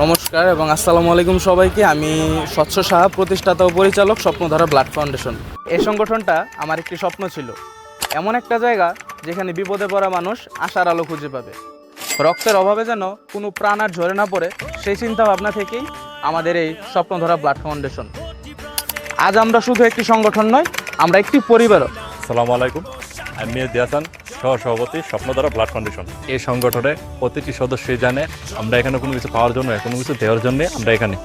নমস্কার এবং আসসালামু আলাইকুম সবাইকে। আমি স্বচ্ছ সাহা, প্রতিষ্ঠাতা ও পরিচালক স্বপ্নধারা ব্লাড ফাউন্ডেশন। এই সংগঠনটা আমার একটি স্বপ্ন ছিল, এমন একটা জায়গা যেখানে বিপদে পড়া মানুষ আশার আলো খুঁজে পাবে, রক্তের অভাবে যেন কোনো প্রাণ আর ঝরে না পড়ে, সেই চিন্তা ভাবনা থেকেই আমাদের এই স্বপ্নধারা ব্লাড ফাউন্ডেশন। আজ আমরা শুধু একটি সংগঠন নয়, আমরা একটি পরিবারও। আসসালামু আলাইকুম, আমি মেহেদি হাসান, সহ-সভাপতি স্বপ্নধারা ব্লাড ফাউন্ডেশন। এই সংগঠনে প্রতিটি সদস্যই জানে আমরা এখানে কোনো কিছু পাওয়ার জন্য, কোনো কিছু দেওয়ার জন্য আমরা এখানে।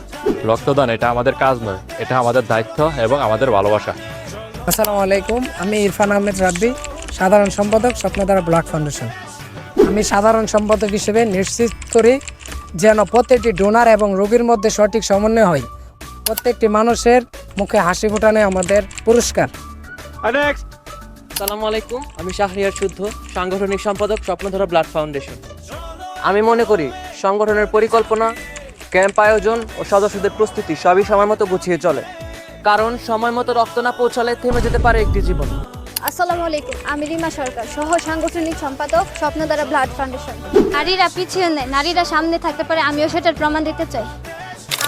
রক্তদান এটা আমাদের কাজ নয়, এটা আমাদের দায়িত্ব এবং আমাদের ভালোবাসা। আসসালামু আলাইকুম, আমি ইরফান আহমেদ রাব্বি, সাধারণ সম্পাদক স্বপ্নধারা ব্লাড ফাউন্ডেশন। আমি সাধারণ সম্পাদক হিসেবে নিশ্চিত করি যেন প্রত্যেকটি ডোনার এবং রোগীর মধ্যে সঠিক সমন্বয় হয়। প্রত্যেকটি মানুষের মুখে হাসি ফোটানো আমাদের পুরস্কার। আসসালামু আলাইকুম, আমি শাহরিয়ার শুদ্ধ, সাংগঠনিক সম্পাদক স্বপ্নধারা ব্লাড ফাউন্ডেশন। আমি মনে করি সংগঠনের পরিকল্পনা, ক্যাম্প আয়োজন ও সদস্যদের প্রস্তুতি সবই সময় মতো গুছিয়ে চলে, কারণ সময় মতো রক্ত না পৌঁছালে থেমে যেতে পারে একটি জীবন। আসসালামু আলাইকুম, আমি রিমা সরকার, সহ সাংগঠনিক সম্পাদক স্বপ্নধারা ব্লাড ফাউন্ডেশন। নারীরা পিছিয়ে নেই, নারীরা সামনে থাকতে পারে, আমিও সেটার প্রমাণ দিতে চাই।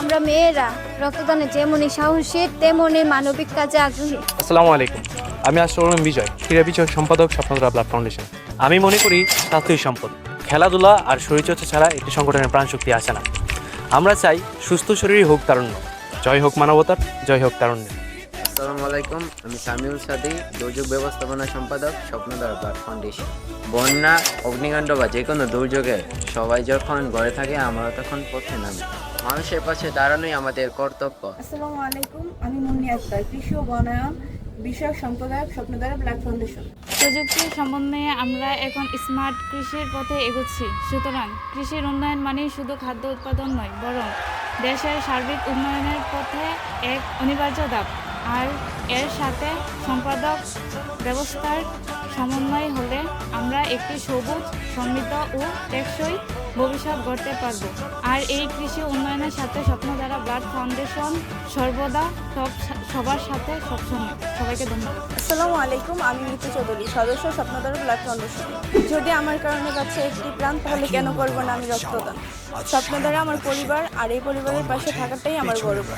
আমরা মেয়েরা রক্তদানে যেমনই সাহসী, তেমনই মানবিক কাজে আগ্রহী। আসসালামু আলাইকুম, আমি আসসালাম বিজয়, ক্রীড়া বিষয়ক সম্পাদক স্বপ্নধারা ব্লাড ফাউন্ডেশন। আমি মনে করি স্বাস্থ্যই সম্পদ। খেলাধুলা আর শরীরচর্চা ছাড়া একটি সংগঠনের প্রাণশক্তি আসে না। আমরা চাই সুস্থ শরীরই হোক তারুণ্য। জয় হোক মানবতার, জয় হোক তারুণ্যের। আসসালামু আলাইকুম, আমি সামিউল সাদি, দুর্যোগ ব্যবস্থাপনা সম্পাদক স্বপ্নধারা ব্লাড ফাউন্ডেশন। বন্যা, অগ্নিকাণ্ড বা যে কোনো দুর্যোগে সবাই যখন ঘরে থাকে, আমরা তখন পথে নামি। মানুষের পাশে দাঁড়ানোই আমাদের কর্তব্য। আসসালামু আলাইকুম, আমি মুন্নি আক্তার, কৃষি ও বনায়ন বিষয়ক সম্পাদক স্বপ্নধারা ব্লাড ফাউন্ডেশন। প্রযুক্তির সমন্বয়ে আমরা এখন স্মার্ট কৃষির পথে এগোচ্ছি। সুতরাং কৃষির উন্নয়ন মানেই শুধু খাদ্য উৎপাদন নয়, বরং দেশের সার্বিক উন্নয়নের পথে এক অনিবার্য ধাপ। আর এর সাথে সম্পাদক ব্যবস্থার সমন্বয় হলে আমরা একটি সবুজ, সমৃদ্ধ ও টেকসই ভবিষ্যৎ গড়তে পারব। আর এই কৃষি উন্নয়নের সাথে স্বপ্নধারা ব্লাড ফাউন্ডেশন সর্বদা সবার সাথে সবসময়। সবাইকে ধন্যবাদ। আসসালামু আলাইকুম, আমি মিতু চৌধুরী, সদস্য স্বপ্নধারা ব্লাড ফাউন্ডেশন। যদি আমার কারণে কাছে একটি প্রাণ, তাহলে কেন করবো না আমি রক্তদান? স্বপ্নধারা আমার পরিবার, আর এই পরিবারের পাশে থাকাটাই আমার গর্ব।